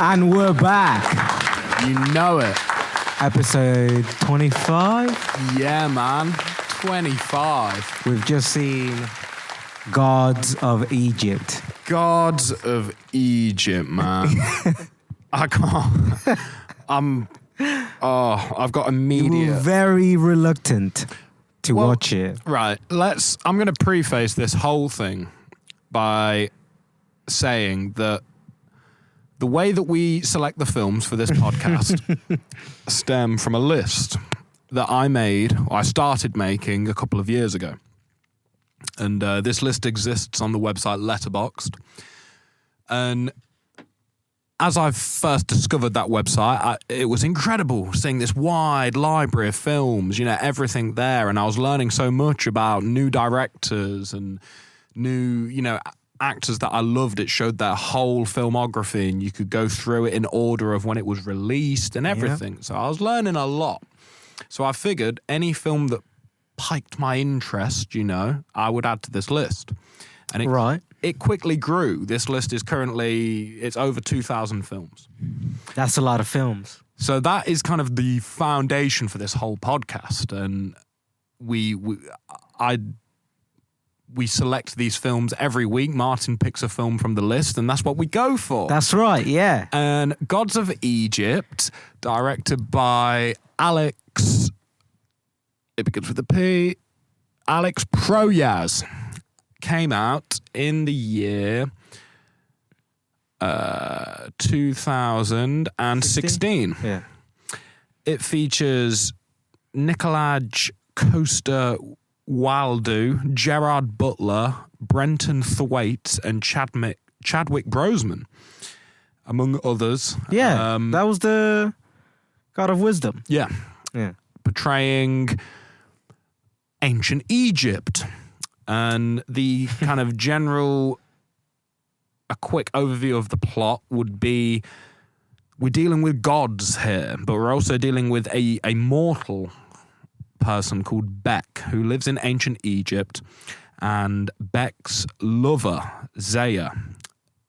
And we're back. You know it. Episode 25. Yeah, man. 25. We've just seen Gods of Egypt. Gods of Egypt, man. I can't. I've got You immediate. were very reluctant to watch it. Right. I'm going to preface this whole thing by saying that the way that we select the films for this podcast stem from a list that I started making a couple of years ago. And this list exists on the website Letterboxd. And as I first discovered that website, it was incredible seeing this wide library of films, everything there. And I was learning so much about new directors and new, actors that I loved. It showed their whole filmography and you could go through it in order of when it was released and everything. Yeah. So I was learning a lot. So I figured any film that piqued my interest, I would add to this list. And it quickly grew. This list is it's over 2,000 films. That's a lot of films. So that is kind of the foundation for this whole podcast. And we select these films every week. Martin picks a film from the list, and that's what we go for. That's right, yeah. And Gods of Egypt, directed by Alex, it begins with a P, Alex Proyas, came out in the year 2016. Yeah. It features Nicolaj Coster-Waldau, Gerard Butler, Brenton Thwaites, and Chadwick Boseman, among others. Yeah, that was the God of Wisdom. Yeah. Portraying ancient Egypt. And the kind of a quick overview of the plot would be, we're dealing with gods here, but we're also dealing with a mortal person called Beck, who lives in ancient Egypt, and Beck's lover, Zaya,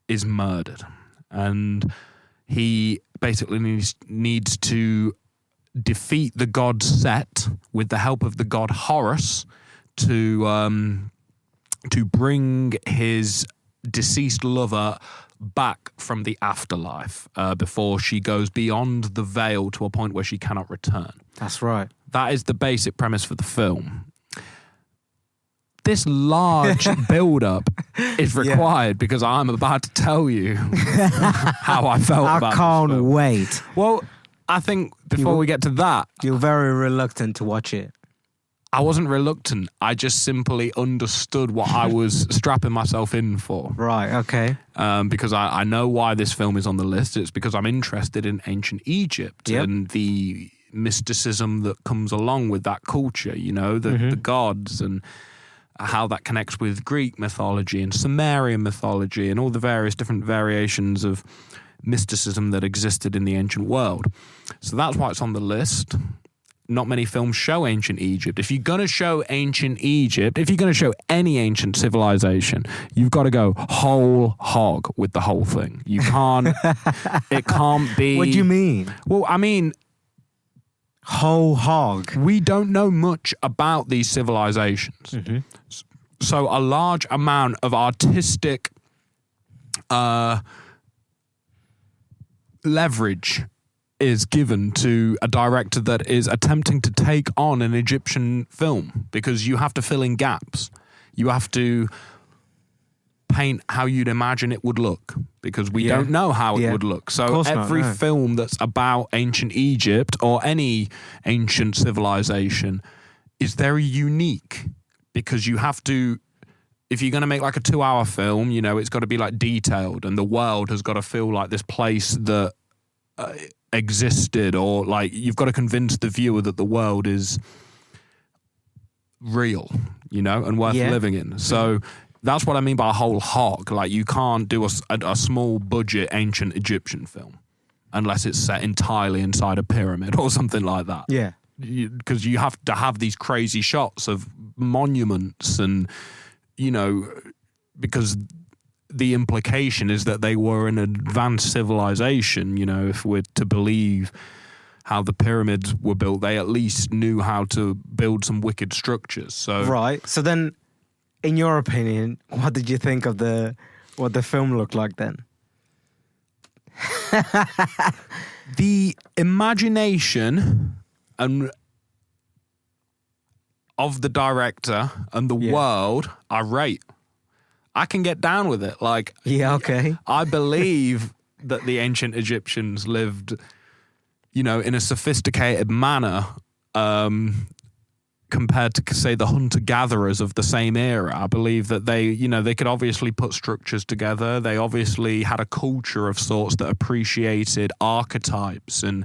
is murdered. And he basically needs to defeat the god Set with the help of the god Horus to bring his deceased lover back from the afterlife before she goes beyond the veil to a point where she cannot return. That's right. That is the basic premise for the film. This large build-up is required because I'm about to tell you how I felt about this can't film. wait. Well, I think before we get to that... You're very reluctant to watch it. I wasn't reluctant. I just simply understood what I was strapping myself in for. Right, okay. Because I know why this film is on the list. It's because I'm interested in ancient Egypt and the mysticism that comes along with that culture, the gods and how that connects with Greek mythology and Sumerian mythology and all the various different variations of mysticism that existed in the ancient world. So that's why it's on the list. Not many films show ancient Egypt. If you're going to show ancient Egypt, if you're going to show any ancient civilization, you've got to go whole hog with the whole thing. You can't, it can't be... What do you mean? Well, I mean... Whole hog. We don't know much about these civilizations. Mm-hmm. So a large amount of artistic leverage is given to a director that is attempting to take on an Egyptian film, because you have to fill in gaps. You have to paint how you'd imagine it would look, because we don't know how it would look. So every film that's about ancient Egypt or any ancient civilization is very unique, because you have to, if you're going to make like a 2-hour film, it's got to be like detailed, and the world has got to feel like this place that existed, or like you've got to convince the viewer that the world is real, and worth living in. So that's what I mean by a whole hog. Like, you can't do a small budget ancient Egyptian film unless it's set entirely inside a pyramid or something like that. Yeah. Because you have to have these crazy shots of monuments and, because the implication is that they were an advanced civilization. You know, if we're to believe how the pyramids were built, they at least knew how to build some wicked structures. So Right. So then, in your opinion, what did you think of what the film looked like then? the imagination and of the director and the world, I rate. I can get down with it. Like, Yeah, okay. I believe that the ancient Egyptians lived, you know, in a sophisticated manner, compared to, say, the hunter-gatherers of the same era. I believe that they could obviously put structures together. They obviously had a culture of sorts that appreciated archetypes, and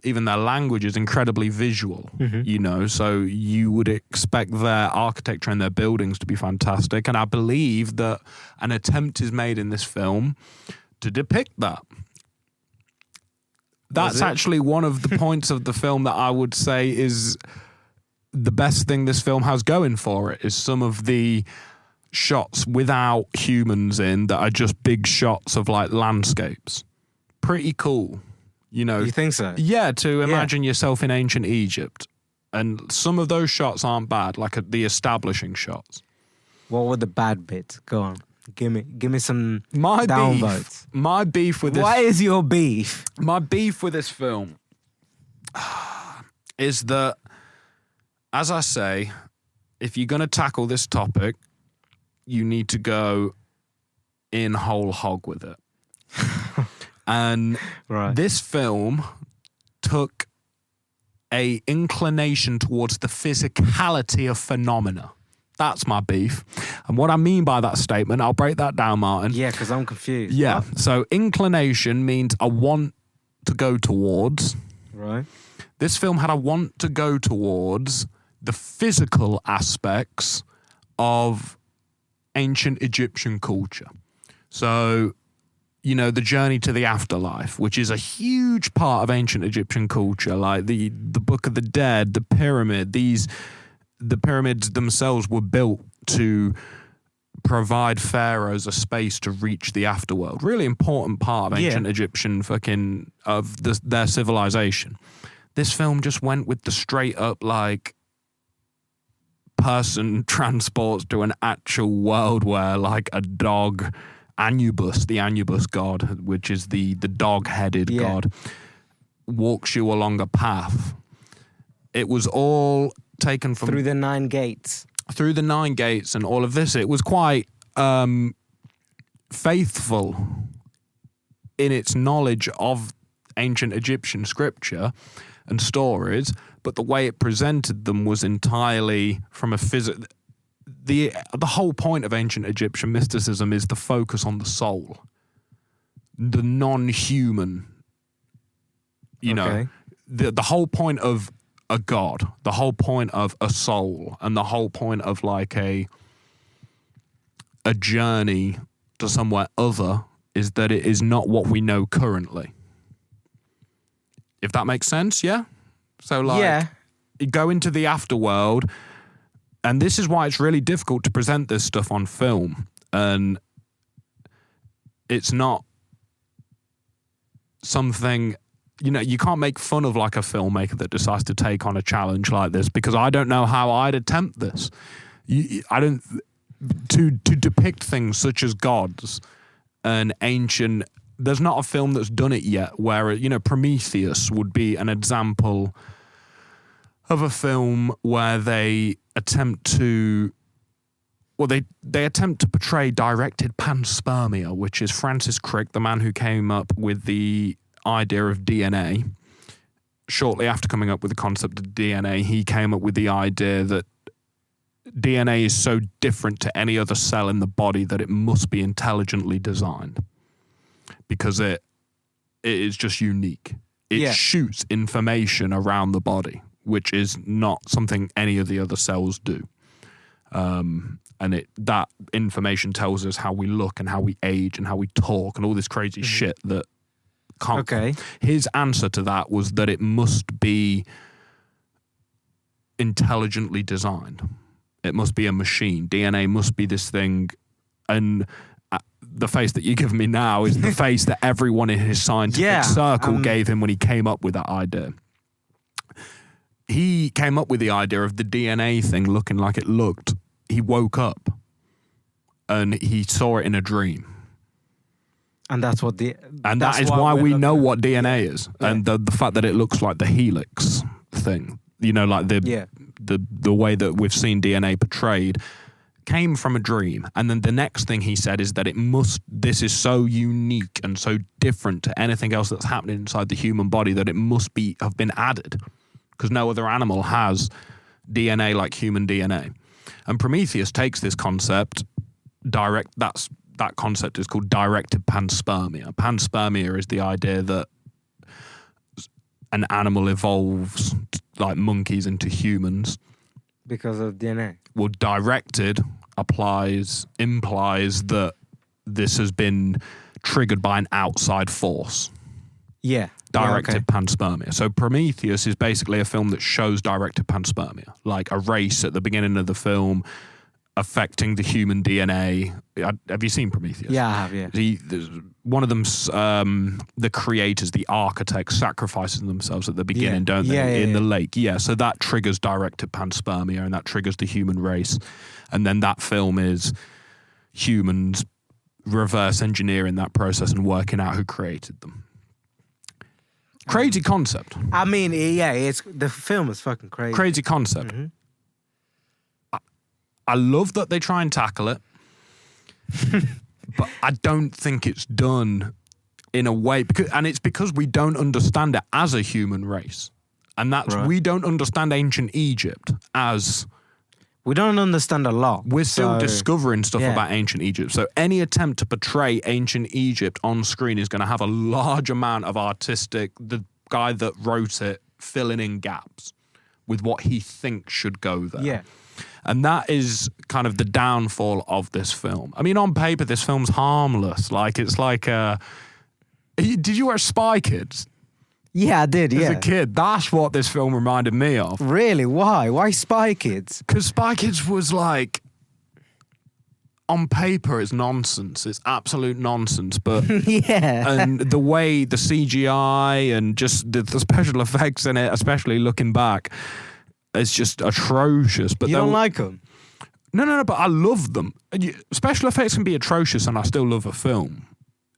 even their language is incredibly visual, you know, so you would expect their architecture and their buildings to be fantastic. And I believe that an attempt is made in this film to depict that. That's actually one of the points of the film that I would say is the best thing this film has going for it, is some of the shots without humans in that are just big shots of like landscapes. Pretty cool, you know. You think so? Yeah, to imagine yourself in ancient Egypt. And some of those shots aren't bad, like the establishing shots. What were the bad bits? Go on. Give me some My downvotes. My beef with this. What is your beef? My beef with this film is that, as I say, if you're going to tackle this topic, you need to go in whole hog with it. And this film took a inclination towards the physicality of phenomena. That's my beef. And what I mean by that statement, I'll break that down, Martin. Yeah, because I'm confused. Yeah. What? So inclination means I want to go towards. Right. This film had a want to go towards the physical aspects of ancient Egyptian culture. So, you know, the journey to the afterlife, which is a huge part of ancient Egyptian culture, like the Book of the Dead, the pyramid, the pyramids themselves were built to provide pharaohs a space to reach the afterworld. Really important part of ancient Egyptian their civilization. This film just went with the straight up like person transports to an actual world where like a dog, Anubis, the Anubis god, which is the dog-headed god, walks you along a path. It was all taken from through the 9 gates. Through the 9 gates and all of this. It was quite faithful in its knowledge of ancient Egyptian scripture and stories, but the way it presented them was entirely from a the whole point of ancient Egyptian mysticism is the focus on the soul, the non-human. You know, the whole point of a god, the whole point of a soul, and the whole point of like a journey to somewhere other is that it is not what we know currently. If that makes sense, yeah? So like, you go into the afterworld, and this is why it's really difficult to present this stuff on film. And it's not something... You know, you can't make fun of like a filmmaker that decides to take on a challenge like this, because I don't know how I'd attempt this. To depict things such as gods and ancient. There's not a film that's done it yet where, you know, Prometheus would be an example of a film where they attempt to. Well, they attempt to portray directed panspermia, which is Francis Crick, the man who came up with the idea of DNA. Shortly after coming up with the concept of DNA, he came up with the idea that DNA is so different to any other cell in the body that it must be intelligently designed, because it is just unique. It shoots information around the body, which is not something any of the other cells do. And that information tells us how we look and how we age and how we talk and all this crazy shit that can't. Okay. His answer to that was that it must be intelligently designed. It must be a machine. DNA must be this thing And the face that you give me now is the face that everyone in his scientific circle gave him when he came up with that idea. He came up with the idea of the DNA thing looking like it looked. He woke up and he saw it in a dream. And that's what that is why we know what DNA is. Yeah. And the fact that it looks like the helix thing, you know, like the way that we've seen DNA portrayed came from a dream. And then the next thing he said is that this is so unique and so different to anything else that's happening inside the human body that it must have been added, because no other animal has DNA like human DNA. And Prometheus takes this concept that concept is called directed panspermia. Panspermia is the idea that an animal evolves like monkeys into humans. Because of DNA. Well, directed implies that this has been triggered by an outside force. Yeah. Directed panspermia. So Prometheus is basically a film that shows directed panspermia, like a race at the beginning of the film affecting the human DNA. Have you seen Prometheus? Yeah, I have, yeah. One of them's the creators, the architects, sacrifices themselves at the beginning, don't they? In the lake. Yeah, so that triggers directed panspermia, and that triggers the human race. And then that film is humans reverse engineering that process and working out who created them. Crazy concept. I mean, the film is fucking crazy. Crazy concept. Mm-hmm. I love that they try and tackle it, but I don't think it's done in a way, because we don't understand it as a human race. And that's, right. We don't understand ancient Egypt as... We don't understand a lot. We're still discovering stuff about ancient Egypt. So any attempt to portray ancient Egypt on screen is going to have a large amount of the guy that wrote it filling in gaps with what he thinks should go there. Yeah. And that is kind of the downfall of this film. I mean, on paper, this film's harmless. Like, it's like did you watch Spy Kids? Yeah, I did, As a kid, that's what this film reminded me of. Really? Why? Why Spy Kids? Because Spy Kids was like, on paper, it's nonsense. It's absolute nonsense. But and the way the CGI and just the special effects in it, especially looking back, it's just atrocious. But you don't like them? No, but I love them. Special effects can be atrocious and I still love a film.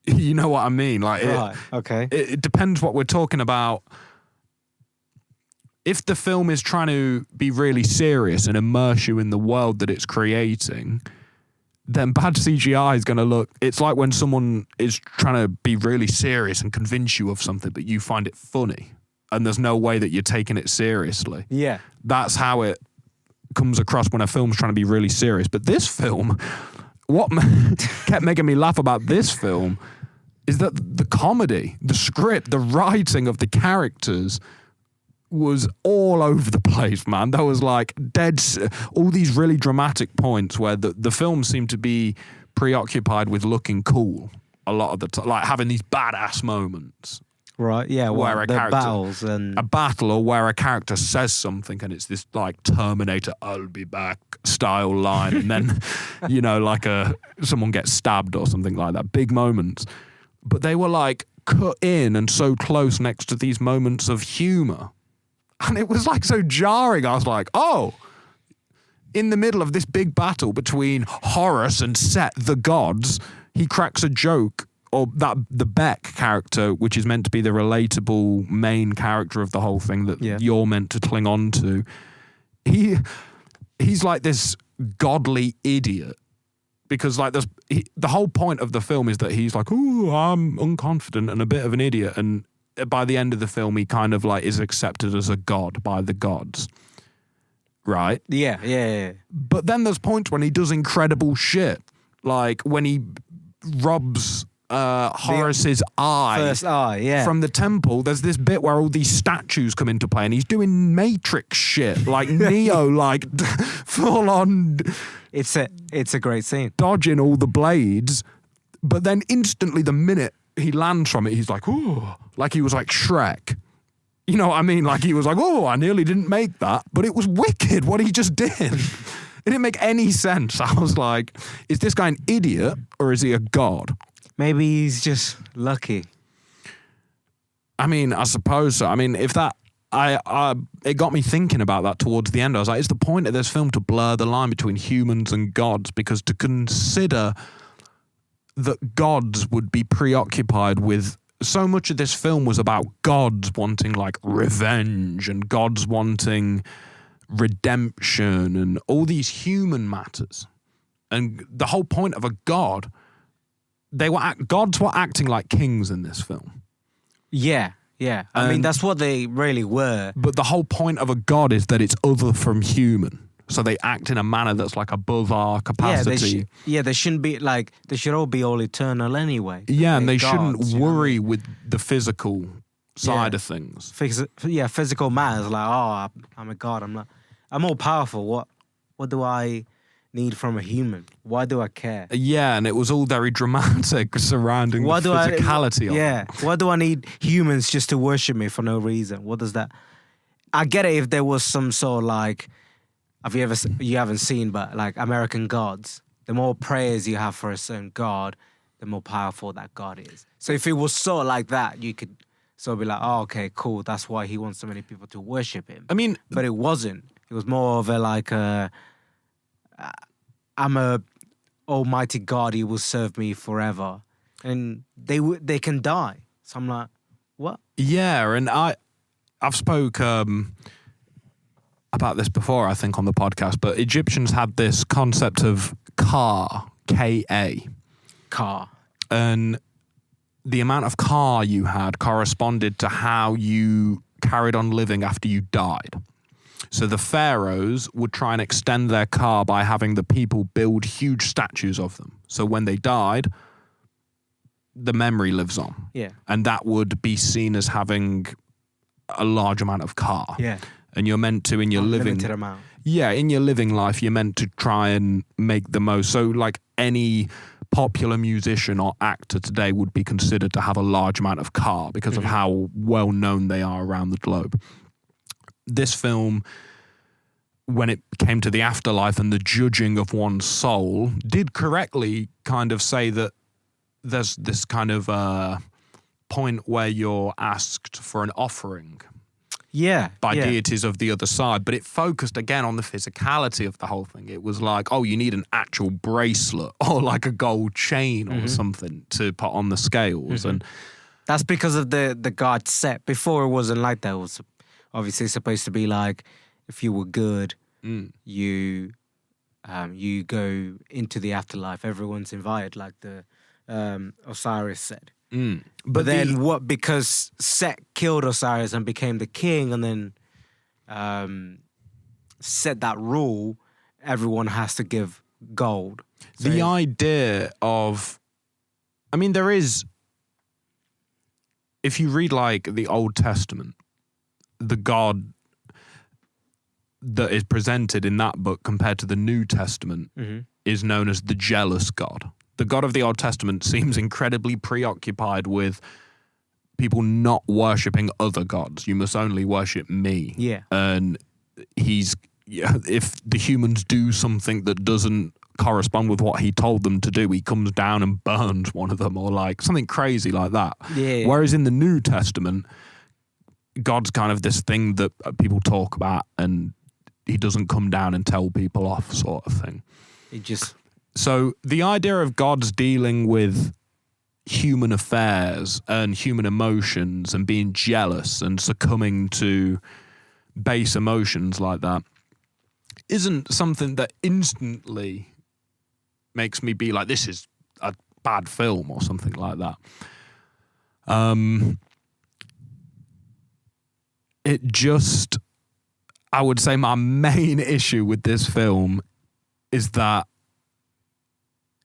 You know what I mean? Like, right, okay. It depends what we're talking about. If the film is trying to be really serious and immerse you in the world that it's creating, then bad CGI is going to look... It's like when someone is trying to be really serious and convince you of something, but you find it funny. And there's no way that you're taking it seriously. Yeah. That's how it comes across when a film's trying to be really serious. But this film, what kept making me laugh about this film is that the comedy, the script, the writing of the characters was all over the place, man. There was like all these really dramatic points where the film seemed to be preoccupied with looking cool a lot of the time, like having these badass moments. Right, yeah, where battles and... A battle or where a character says something and it's this like Terminator, I'll be back style line. And then, you know, like someone gets stabbed or something like that. Big moments. But they were like cut in and so close next to these moments of humor. And it was like so jarring. I was like, oh, in the middle of this big battle between Horus and Set, the gods, he cracks a joke. Or the Beck character, which is meant to be the relatable main character of the whole thing that you're meant to cling on to, he's like this godly idiot. Because like the whole point of the film is that he's like, ooh, I'm unconfident and a bit of an idiot. And by the end of the film, he kind of like is accepted as a god by the gods. Right? Yeah. But then there's points when he does incredible shit. Like when he robs... Horus's first eye from the temple. There's this bit where all these statues come into play and he's doing Matrix shit like Neo, like full on. It's a great scene, dodging all the blades, but then instantly the minute he lands from it, he's like, ooh, like he was like Shrek. You know what I mean? Like he was like, oh, I nearly didn't make that, but it was wicked what he just did. didn't make any sense. I was like, is this guy an idiot or is he a god? Maybe he's just lucky. I mean, I suppose so. I mean, if that, it got me thinking about that towards the end. I was like, it's the point of this film to blur the line between humans and gods, because to consider that gods would be preoccupied with, so much of this film was about gods wanting like revenge and gods wanting redemption and all these human matters. And the whole point of a god, gods were acting like kings in this film. Yeah. I mean, that's what they really were. But the whole point of a god is that it's other from human. So they act in a manner that's like above our capacity. They shouldn't be like, they should all be all eternal anyway. Yeah, and they gods, shouldn't worry with the physical side of things. Physical matters. Like, I'm a god. I'm all powerful. What do I need from a human? Why do I care? Yeah, and it was all very dramatic surrounding the physicality of it. Why do I need humans just to worship me for no reason? What does that... I get it if there was some sort of like... You haven't seen, but like American gods, the more prayers you have for a certain god, the more powerful that god is. So if it was sort of like that, you could sort of be like, oh, okay, cool. That's why he wants so many people to worship him. I mean... But it wasn't. It was more of a like, I'm a almighty God. He will serve me forever. And they can die. So I'm like, what? Yeah, and I've spoke... about this before, I think, on the podcast, but Egyptians had this concept of Ka, K-A. Ka. And the amount of Ka you had corresponded to how you carried on living after you died. So the pharaohs would try and extend their Ka by having the people build huge statues of them. So when they died, the memory lives on. Yeah. And that would be seen as having a large amount of Ka. Yeah. And you're meant to, in your Unlimited amount. Yeah, in your living life, you're meant to try and make the most. So like any popular musician or actor today would be considered to have a large amount of Ka because of how well known they are around the globe. This film, when it came to the afterlife and the judging of one's soul, did correctly kind of say that there's this kind of point where you're asked for an offering. By deities of the other side. But it focused again on the physicality of the whole thing. It was like, oh, you need an actual bracelet or like a gold chain or something to put on the scales. And that's because of the god set. Before it wasn't like that. It was obviously supposed to be like, if you were good, you go into the afterlife. Everyone's invited, like the Osiris said. But then because Set killed Osiris and became the king and then set that rule, everyone has to give gold. So the idea of, I mean, there is, if you read like the Old Testament, the God that is presented in that book compared to the New Testament is known as the jealous God. The God of the Old Testament seems incredibly preoccupied with people not worshipping other gods. You must only worship me. Yeah. And if the humans do something that doesn't correspond with what he told them to do, he comes down and burns one of them or like something crazy like that. Yeah. Whereas in the New Testament, God's kind of this thing that people talk about and he doesn't come down and tell people off sort of thing. So the idea of God's dealing with human affairs and human emotions and being jealous and succumbing to base emotions like that isn't something that instantly makes me be like, this is a bad film or something like that. I would say my main issue with this film is that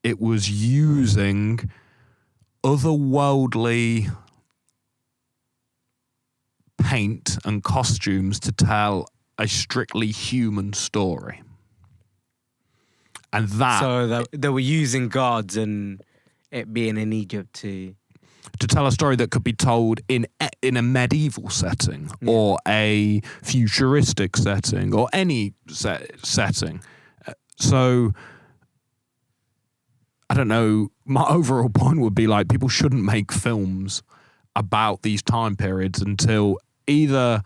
it was using otherworldly paint and costumes to tell a strictly human story. And that... So they were using gods and it being in Egypt to tell a story that could be told in a medieval setting or a futuristic setting or any setting. So, I don't know, my overall point would be like, people shouldn't make films about these time periods until either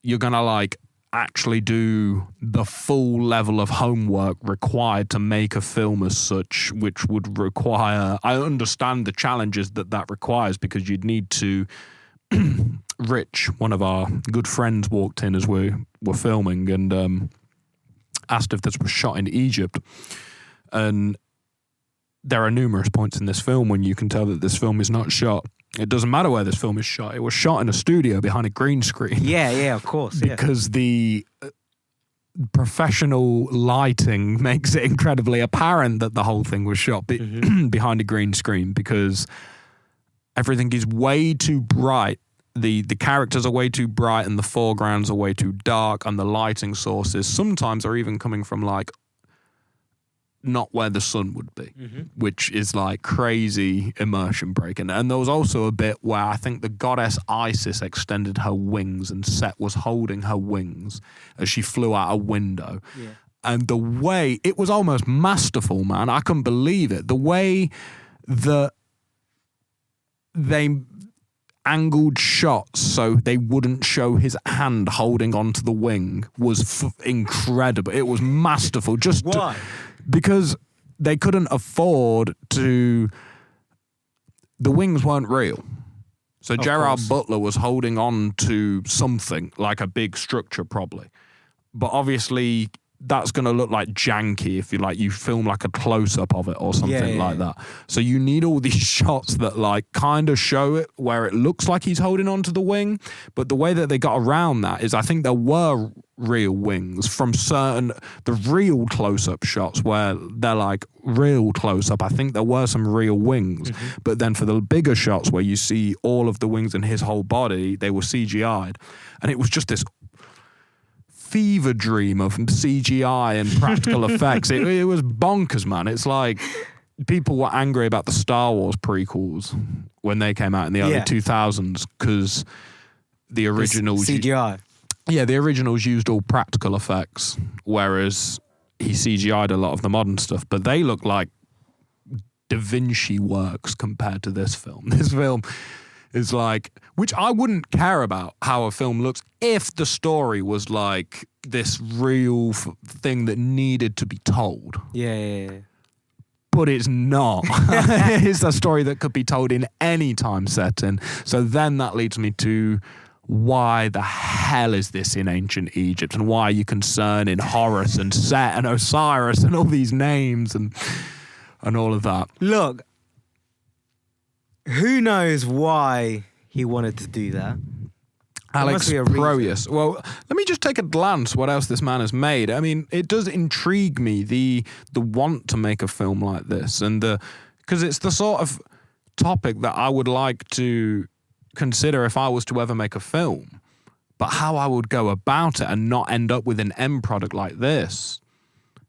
you're going to like actually do the full level of homework required to make a film as such, which would require, I understand the challenges that requires, because you'd need to, Rich, one of our good friends, walked in as we were filming and asked if this was shot in Egypt. And there are numerous points in this film when you can tell that this film is not shot. It doesn't matter where this film is shot. It was shot in a studio behind a green screen. Yeah, of course. Because the professional lighting makes it incredibly apparent that the whole thing was shot behind a green screen, because everything is way too bright. The characters are way too bright and the foregrounds are way too dark, and the lighting sources sometimes are even coming from like not where the sun would be, which is like crazy immersion breaking. And there was also a bit where I think the goddess Isis extended her wings and Set was holding her wings as she flew out a window. Yeah. And the way, it was almost masterful, man. I couldn't believe it. The way that they angled shots so they wouldn't show his hand holding onto the wing was incredible. It was masterful. Just why? Because they couldn't afford to. The wings weren't real. So Gerard Butler was holding on to something, like a big structure probably. But obviously that's going to look like janky if you film like a close-up of it or something like that. So you need all these shots that like kind of show it where it looks like he's holding onto the wing. But the way that they got around that is I think there were real wings from the real close-up shots where they're like real close-up. I think there were some real wings. But then for the bigger shots where you see all of the wings and his whole body, they were CGI'd. And it was just this fever dream of CGI and practical effects. It was bonkers, man. It's like people were angry about the Star Wars prequels when they came out in the early 2000s because the originals... CGI. Yeah, the originals used all practical effects, whereas he CGI'd a lot of the modern stuff, but they look like Da Vinci works compared to this film. This film is like, which I wouldn't care about how a film looks if the story was like this real thing that needed to be told. Yeah. But it's not. It's a story that could be told in any time setting. So then that leads me to why the hell is this in ancient Egypt, and why are you concerned in Horus and Set and Osiris and all these names and all of that? Look, who knows why he wanted to do that? Alex Proyas. Well, let me just take a glance what else this man has made. I mean, it does intrigue me, the want to make a film like this, and because it's the sort of topic that I would like to consider if I was to ever make a film, but how I would go about it and not end up with an end product like this.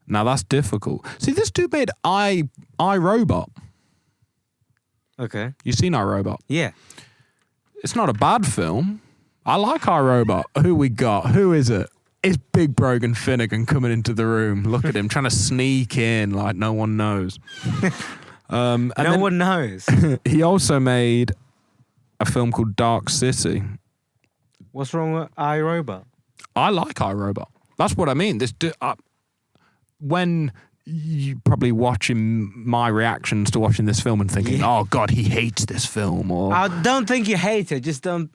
Now that's difficult. See, this dude made iRobot. Okay. You seen iRobot? Yeah. It's not a bad film. I like iRobot. Who we got? Who is it? It's Big Brogan Finnegan coming into the room. Look at him trying to sneak in like no one knows. No one knows. He also made a film called Dark City. What's wrong with iRobot? I like iRobot. That's what I mean. When you probably watching my reactions to watching this film and thinking, oh God, he hates this film, or I don't think you hate it, just don't,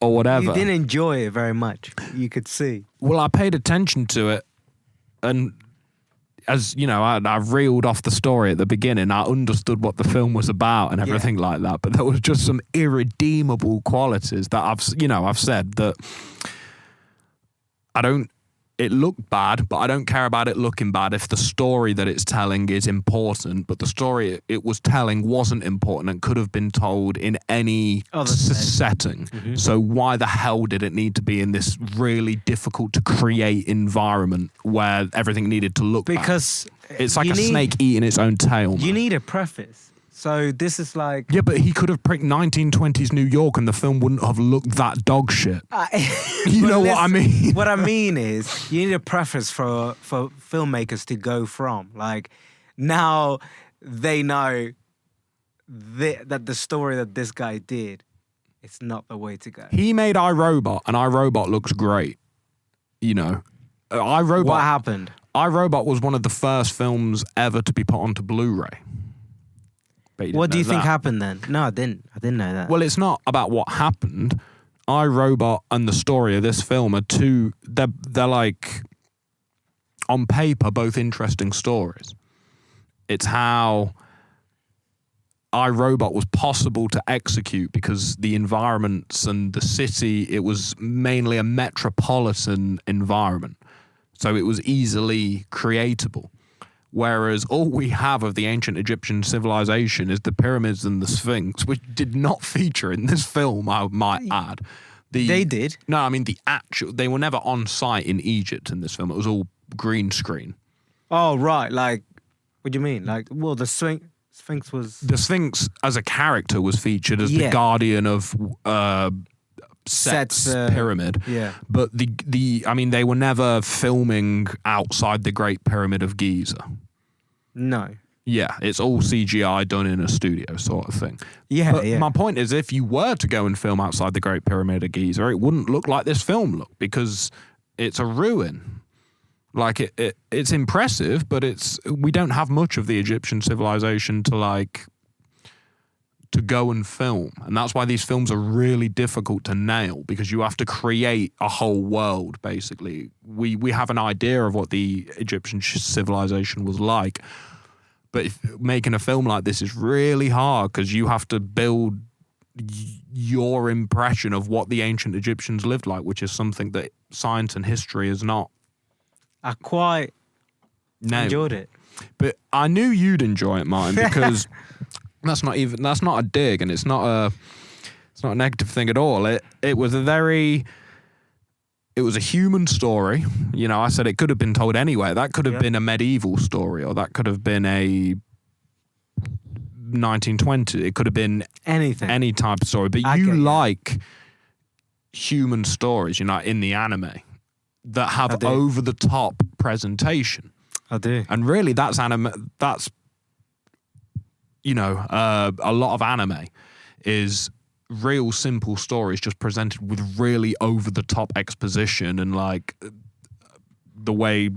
or whatever. You didn't enjoy it very much. You could see. Well, I paid attention to it, and as you know, I reeled off the story at the beginning. I understood what the film was about and everything like that. But there was just some irredeemable qualities that I've said that it looked bad, but I don't care about it looking bad if the story that it's telling is important, but the story it was telling wasn't important and could have been told in any setting. Mm-hmm. So why the hell did it need to be in this really difficult to create environment where everything needed to look bad? Because it's like snake eating its own tail. Man. You need a preface. So this is like... Yeah, but he could have pricked 1920s New York and the film wouldn't have looked that dog shit. You know what I mean? What I mean is, you need a preference for filmmakers to go from. Like, now they know that the story that this guy did, it's not the way to go. He made iRobot, and iRobot looks great. You know, iRobot... What happened? iRobot was one of the first films ever to be put onto Blu-ray. What do you think happened then? No, I didn't know that. Well, it's not about what happened. iRobot and the story of this film are two... They're like, on paper, both interesting stories. It's how iRobot was possible to execute because the environments and the city, it was mainly a metropolitan environment. So it was easily creatable. Whereas all we have of the ancient Egyptian civilization is the pyramids and the Sphinx, which did not feature in this film, I might add. They did? No, I mean they were never on site in Egypt in this film. It was all green screen. Oh, right. Like, what do you mean? Like, well, the Sphinx was... The Sphinx as a character was featured as the guardian of Set's pyramid. Yeah. But I mean, they were never filming outside the Great Pyramid of Giza. No. Yeah, it's all CGI done in a studio sort of thing. Yeah, but my point is, if you were to go and film outside the Great Pyramid of Giza, it wouldn't look like this film looked because it's a ruin. Like, it's impressive, but we don't have much of the Egyptian civilization to go and film. And that's why these films are really difficult to nail, because you have to create a whole world, basically. We have an idea of what the Egyptian civilization was like, but making a film like this is really hard because you have to build your impression of what the ancient Egyptians lived like, which is something that science and history is not. I quite enjoyed it. But I knew you'd enjoy it, Martin, because that's not a dig, and it's not a negative thing at all. It was a human story. You know, I said it could have been told anyway. That could have been a medieval story, or that could have been a 1920. It could have been anything, any type of story. But you like human stories, you know, in the anime that have over the top presentation. I do, and really, that's anime. That's a lot of anime is real simple stories just presented with really over the top exposition, and like the way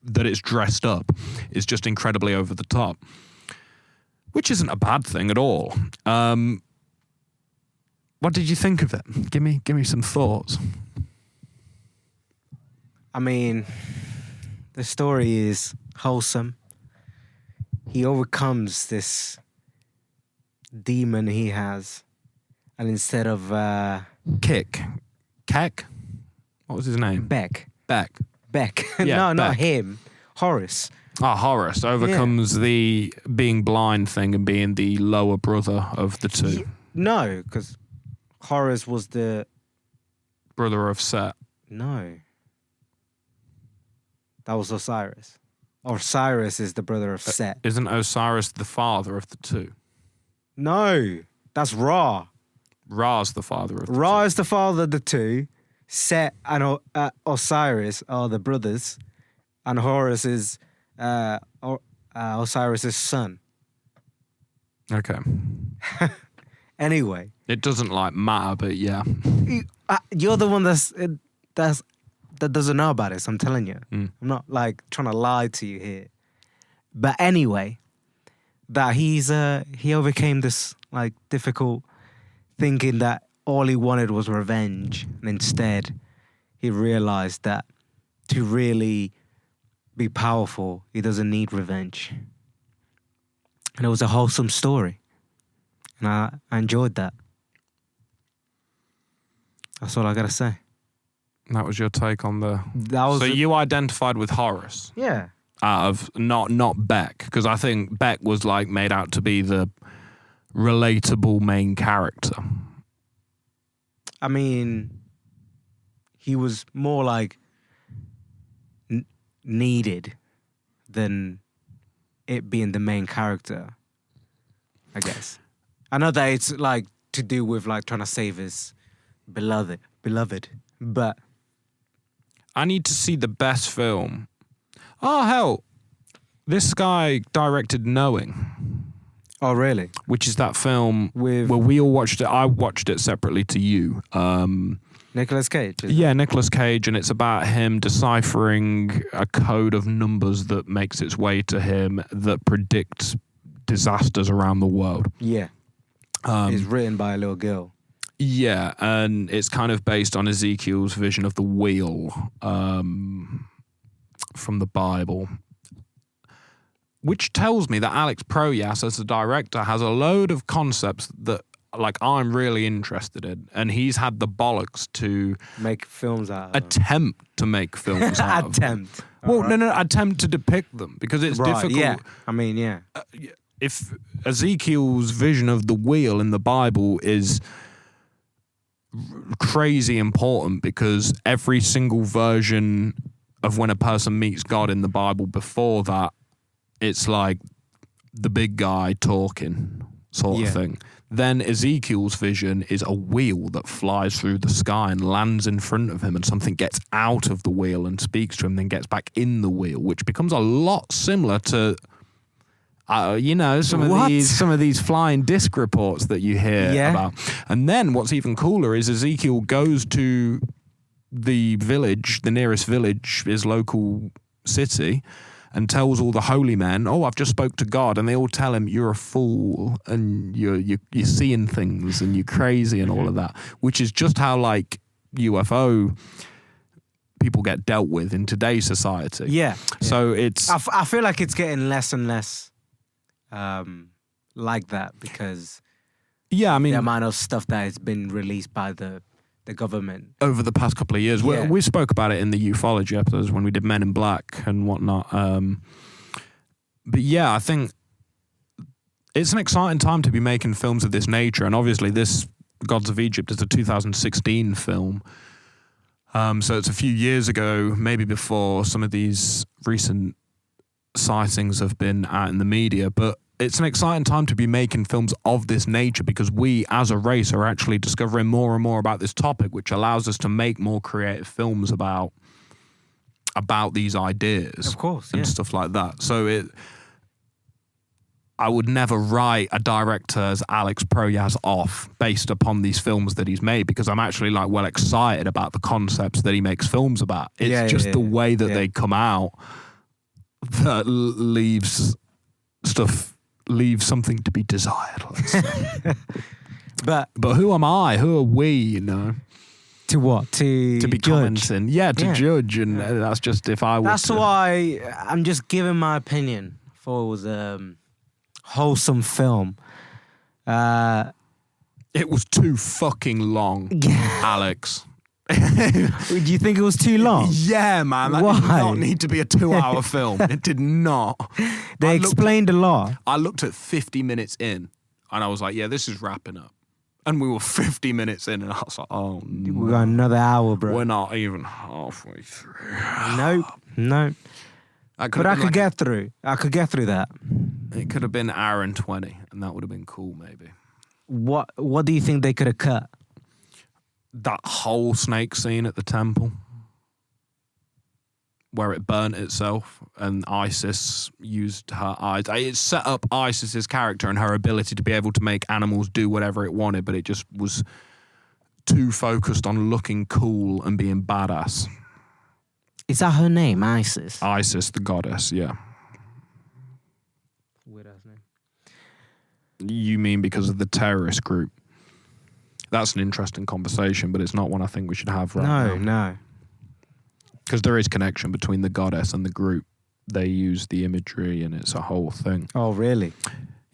that it's dressed up is just incredibly over the top, which isn't a bad thing at all. What did you think of it? Give me some thoughts. I mean, the story is wholesome. He overcomes this demon he has, and instead of Keck, what was his name? Beck. Yeah, No, Beck. not him. Horace. Horace overcomes the being blind thing and being the lower brother of the two. No, because Horace was the brother of Set. No. That was Osiris. Osiris is the brother of Set. Isn't Osiris the father of the two? No, that's Ra. Ra's the father of the Ra two. is the father of the two. Set and Osiris are the brothers. And Horus is Osiris's son. Okay. Anyway. It doesn't matter, but yeah. You're the one that doesn't know about it, so I'm telling you. I'm not trying to lie to you here. But anyway, that he overcame this difficult thinking that all he wanted was revenge, and instead he realized that to really be powerful, he doesn't need revenge. And it was a wholesome story. And I enjoyed that. That's all I gotta say. That was your take on the... So you identified with Horace? Yeah. Out of... Not Beck, because I think Beck was made out to be the relatable main character. I mean, he was more needed than it being the main character. I guess. I know that it's like to do with like trying to save his beloved, but I need to see the best film. Oh, hell. This guy directed Knowing. Oh, really? Which is that film With where we all watched it. I watched it separately to you. Nicolas Cage? Yeah, Nicolas Cage, and it's about him deciphering a code of numbers that makes its way to him that predicts disasters around the world. Yeah. It's written by a little girl. Yeah, and it's kind of based on Ezekiel's vision of the wheel from the Bible, which tells me that Alex Proyas, as a director, has a load of concepts that like I'm really interested in, and he's had the bollocks to make films out of attempt to make films out of them. Well, right. No, attempt to depict them, because it's difficult. Yeah, I mean, yeah. If Ezekiel's vision of the wheel in the Bible is crazy important, because every single version of when a person meets God in the Bible before that, it's like the big guy talking sort of thing. Then Ezekiel's vision is a wheel that flies through the sky and lands in front of him, and something gets out of the wheel and speaks to him, then gets back in the wheel, which becomes a lot similar to some of these flying disc reports that you hear about. And then what's even cooler is Ezekiel goes to the village, the nearest village, his local city, and tells all the holy men, "Oh, I've just spoke to God," and they all tell him, "You're a fool, and you're seeing things, and you're crazy," and all of that, which is just how like UFO people get dealt with in today's society. Yeah. So it's... I feel like it's getting less and less like that, because I mean, the amount of stuff that has been released by the government over the past couple of years. Yeah. We spoke about it in the ufology episodes when we did Men in Black and whatnot. But yeah, I think it's an exciting time to be making films of this nature. And obviously this Gods of Egypt is a 2016 film. So it's a few years ago, maybe before some of these recent sightings have been out in the media. But it's an exciting time to be making films of this nature, because we as a race are actually discovering more and more about this topic, which allows us to make more creative films about these ideas. Of course, and stuff like that. So I would never write a director as Alex Proyas off based upon these films that he's made, because I'm actually like well excited about the concepts that he makes films about. It's just the way that they come out that leaves something to be desired, let's say. but who am I? Who are we, you know? To what? To be judge. commenting. Yeah, to judge. And that's just if I was. That's why I'm just giving my opinion. For it was a wholesome film. It was too fucking long, Alex. Do you think it was too long? Yeah, man. That did not need to be a 2-hour film. It did not. They explained a lot. I looked at 50 minutes in, and I was like, yeah, this is wrapping up. And we were 50 minutes in, and I was like, oh, no. We got another hour, bro. We're not even halfway through. Nope. But I could get through. I could get through that. It could have been an hour and 20, and that would have been cool, maybe. What do you think they could have cut? That whole snake scene at the temple, where it burnt itself and Isis used her eyes. It set up Isis's character and her ability to be able to make animals do whatever it wanted, but it just was too focused on looking cool and being badass. Is that her name, Isis? Isis, the goddess, yeah. Weird ass name. You mean because of the terrorist group? That's an interesting conversation, but it's not one I think we should have right now. No. Because there is connection between the goddess and the group. They use the imagery and it's a whole thing. Oh, really?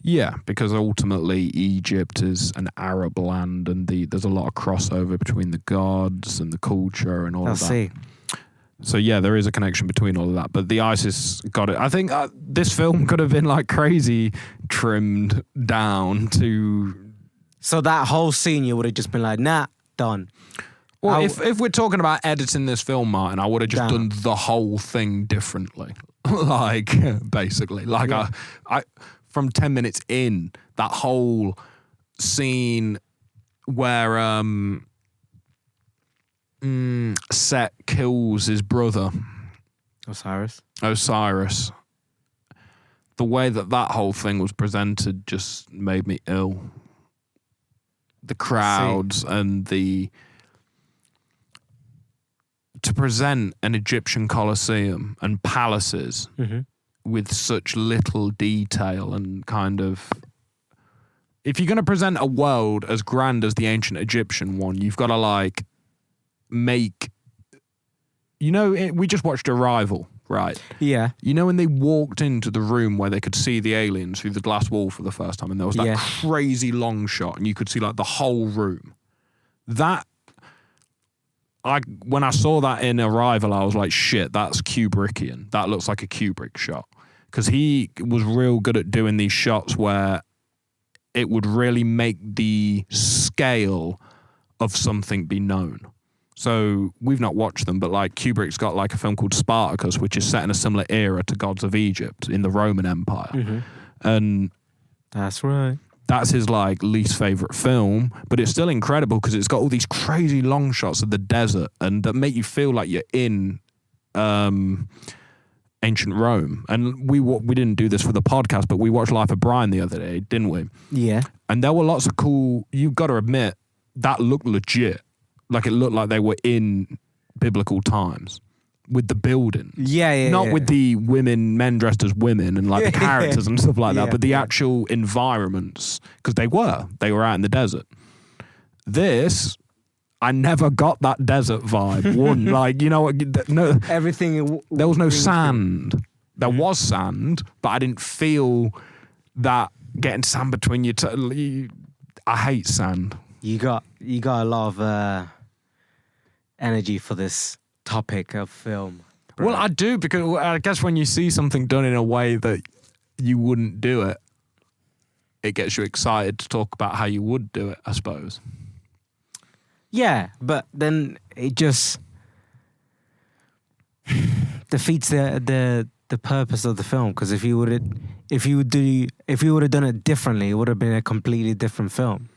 Yeah, because ultimately Egypt is an Arab land, and there's a lot of crossover between the gods and the culture and all of that. I see. So yeah, there is a connection between all of that. But the ISIS got it. I think this film could have been like crazy trimmed down to... So that whole scene, you would have just been like, nah, done. Well, if we're talking about editing this film, Martin, I would have just done the whole thing differently. Like, basically. Like, from 10 minutes in, that whole scene where Set kills his brother. Osiris. The way that whole thing was presented just made me ill. The crowds and to present an Egyptian Colosseum and palaces with such little detail and kind of... If you're going to present a world as grand as the ancient Egyptian one, you've got to like make... You know, we just watched Arrival, right? Yeah. You know when they walked into the room where they could see the aliens through the glass wall for the first time, and there was that crazy long shot, and you could see like the whole room. When I saw that in Arrival, I was like, shit, that's Kubrickian. That looks like a Kubrick shot. Because he was real good at doing these shots where it would really make the scale of something be known. So we've not watched them, but like Kubrick's got like a film called Spartacus, which is set in a similar era to Gods of Egypt in the Roman Empire. And that's right. That's his like least favorite film, but it's still incredible because it's got all these crazy long shots of the desert and that make you feel like you're in ancient Rome. And we didn't do this for the podcast, but we watched Life of Brian the other day, didn't we? Yeah. And there were lots of cool. You've got to admit that looked legit. Like it looked like they were in biblical times. With the building. Not with the men dressed as women and like the characters and stuff like that, but the actual environments, because they were out in the desert. This, I never got that desert vibe. Like, you know, no, everything. There was no sand. There was sand, but I didn't feel that getting sand between your I hate sand. You got a lot of energy for this topic of film. Right? Well, I do, because I guess when you see something done in a way that you wouldn't do it, it gets you excited to talk about how you would do it, I suppose. Yeah, but then it just defeats the purpose of the film, because if you would have done it differently, it would have been a completely different film.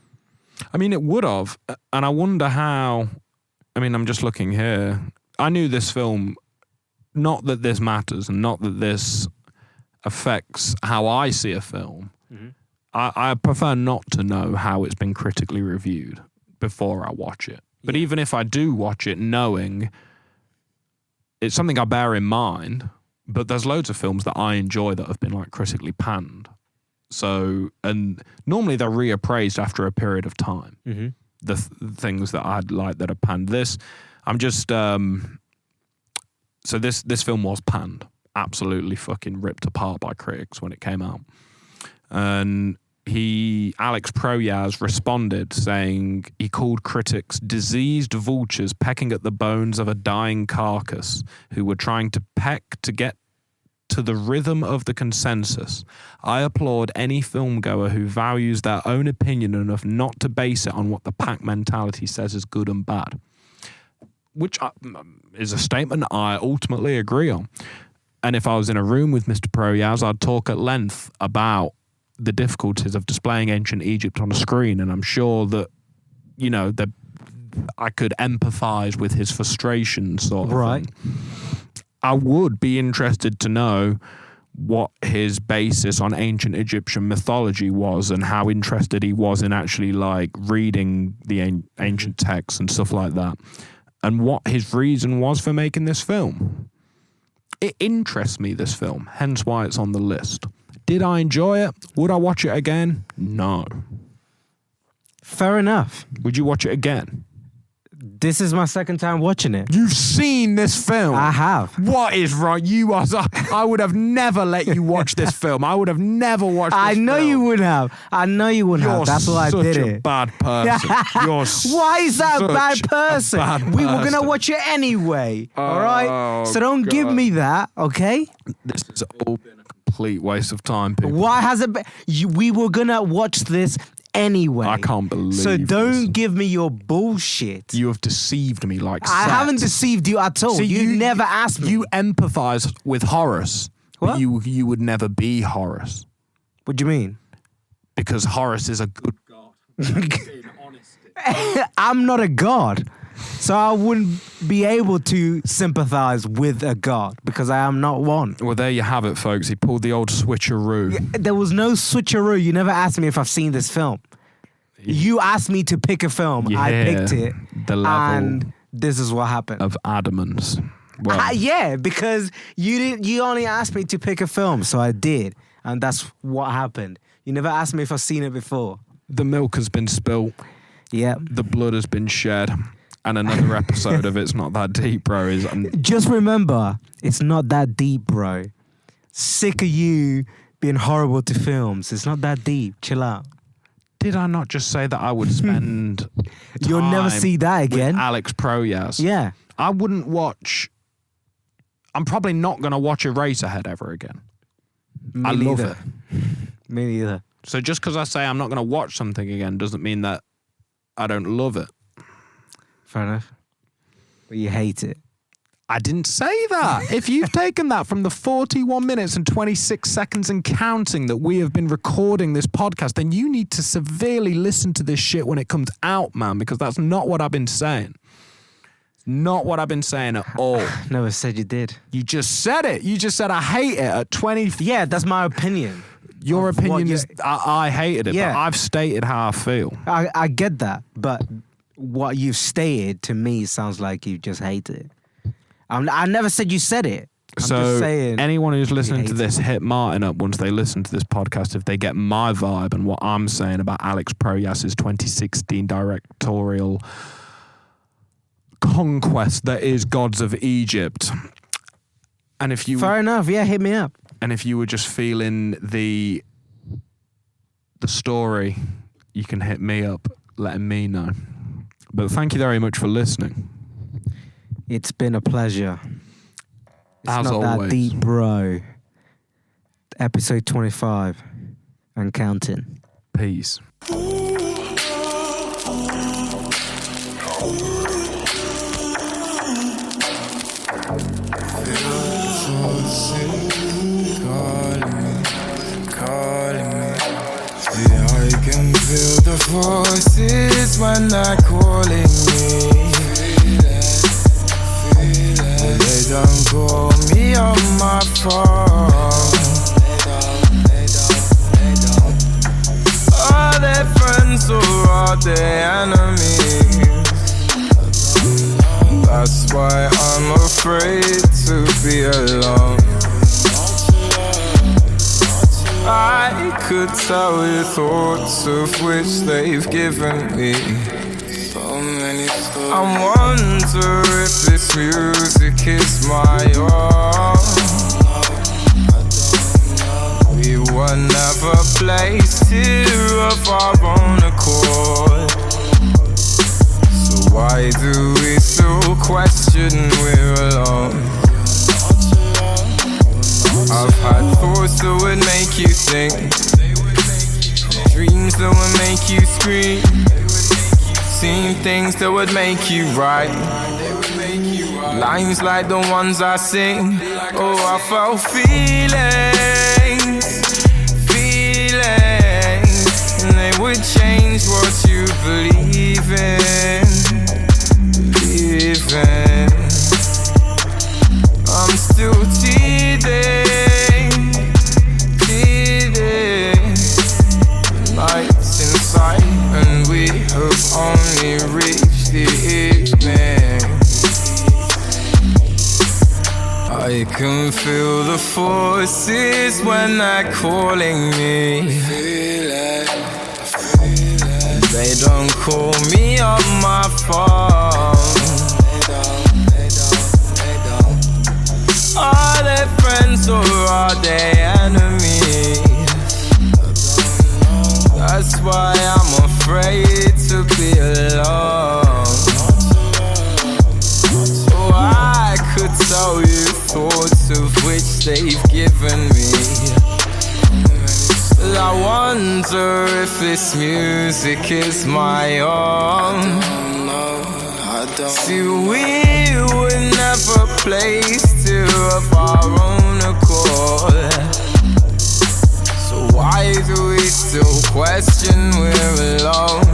I mean, it would have, and I wonder how. I mean, I'm just looking here. I knew this film, not that this matters and not that this affects how I see a film. I prefer not to know how it's been critically reviewed before I watch it. But even if I do watch it knowing it's something I bear in mind, but there's loads of films that I enjoy that have been like critically panned. So, and normally they're reappraised after a period of time. The things that I'd like that are panned. I'm just so this film was panned, absolutely fucking ripped apart by critics when it came out, and Alex Proyas responded saying he called critics diseased vultures pecking at the bones of a dying carcass who were trying to peck to get to the rhythm of the consensus. I applaud any filmgoer who values their own opinion enough not to base it on what the pack mentality says is good and bad. Which is a statement I ultimately agree on. And if I was in a room with Mr. Proyas, I'd talk at length about the difficulties of displaying ancient Egypt on a screen. And I'm sure that, you know, that I could empathize with his frustration sort of thing. I would be interested to know what his basis on ancient Egyptian mythology was and how interested he was in actually like reading the ancient texts and stuff like that, and what his reason was for making this film. It interests me, this film, hence why it's on the list. Did I enjoy it? Would I watch it again? No. Fair enough. Would you watch it again? This is my second time watching it. You've seen this film? I have. What is wrong? I would have never let you watch this film. I would have never watched this film. I know you wouldn't have. That's why I did it. You're such a bad person. Why is that a bad person? We were going to watch it anyway. All right? So don't give me that, okay? This has all been a complete waste of time, people. Why has it been? We were going to watch this anyway. I can't believe So don't this. Give me your bullshit. You have deceived me like I haven't deceived you at all. You never asked me. You empathise with Horace. What? But you would never be Horace. What do you mean? Because Horus is a good god. In honesty. I'm not a god. So I wouldn't be able to sympathize with a god because I am not one. Well, there you have it, folks. He pulled the old switcheroo. Yeah, there was no switcheroo. You never asked me if I've seen this film. You asked me to pick a film. Yeah, I picked it. The level and this is what happened. of adamance. Well, Yeah, because you only asked me to pick a film, so I did. And that's what happened. You never asked me if I've seen it before. the milk has been spilt. Yeah. The blood has been shed. And another episode of It's Not That Deep, bro. Just remember, it's not that deep, bro. Sick of you being horrible to films. It's not that deep. Chill out. Did I not just say that I would spend You'll never time see that again. with Alex Proyas? Yeah. I wouldn't watch... I'm probably not going to watch Eraserhead ever again. Me I love neither. it. Me neither. So just because I say I'm not going to watch something again doesn't mean that I don't love it. Fair enough. But you hate it. I didn't say that. If you've taken that from the 41 minutes and 26 seconds and counting that we have been recording this podcast, then you need to severely listen to this shit when it comes out, man, because that's not what I've been saying. Not what I've been saying at all. Never said you did. You just said it. You just said I hate it at 20. Yeah, that's my opinion. Your Of what opinion you- is I hated it, Yeah. but I've stated how I feel. I get that, but what you've stated to me sounds like you just hate it. I never said you said it. I'm So just saying. anyone who's listening to hates this, hit Martin up once they listen to this podcast if they get my vibe and what I'm saying about Alex Proyas's 2016 directorial conquest that is Gods of Egypt. And if you Fair enough. Yeah, hit me up. and if you were just feeling the story, you can hit me up, letting me know. But thank you very much for listening. It's been a pleasure. It's As not always. that deep, bro. Episode 25 and counting. Peace. I can feel the voices when they're calling me. But they don't call me on my phone. Are they friends or are they enemies? That's why I'm afraid to be alone. I could tell you thoughts of which they've given me. So many stories. I wonder if this music is my own. We were never placed here of our own accord. So why do we still question we're alone? I've had thoughts that would make you think, dreams that would make you scream, seen things that would make you write, lines like the ones I sing. Oh, I felt feelings, and they would change what you believe in. I'm still teething. Lights inside, and we have only reached the evening. I can feel the forces when they're calling me. They don't call me on my phone. Are they friends or are they enemies? That's why I'm afraid to be alone. Oh, I could tell you thoughts of which they've given me. I wonder if this music is my own. See, we were never placed here of our own accord. So why question, we're alone.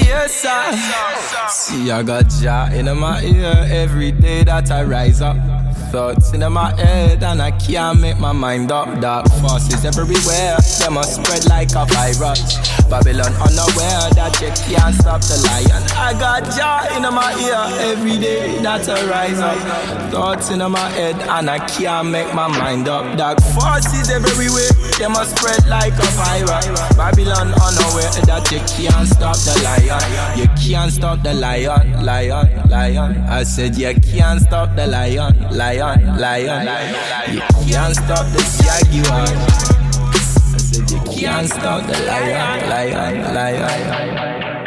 Yes, I see I got Jah in my ear every day that I rise up. Thoughts in my head and I can't make my mind up. Dark forces everywhere, they must spread like a virus. Babylon unaware that you can't stop the lion. I got Jah in my ear every day that I rise up. Thoughts in my head and I can't make my mind up. Dark forces everywhere, they must spread like a virus. Babylon unaware that you can't stop the lion. You can't stop the lion, lion, lion. I said you can't stop the lion, lion, lion. You can't stop the jaguar. I said you can't stop the lion, lion, lion.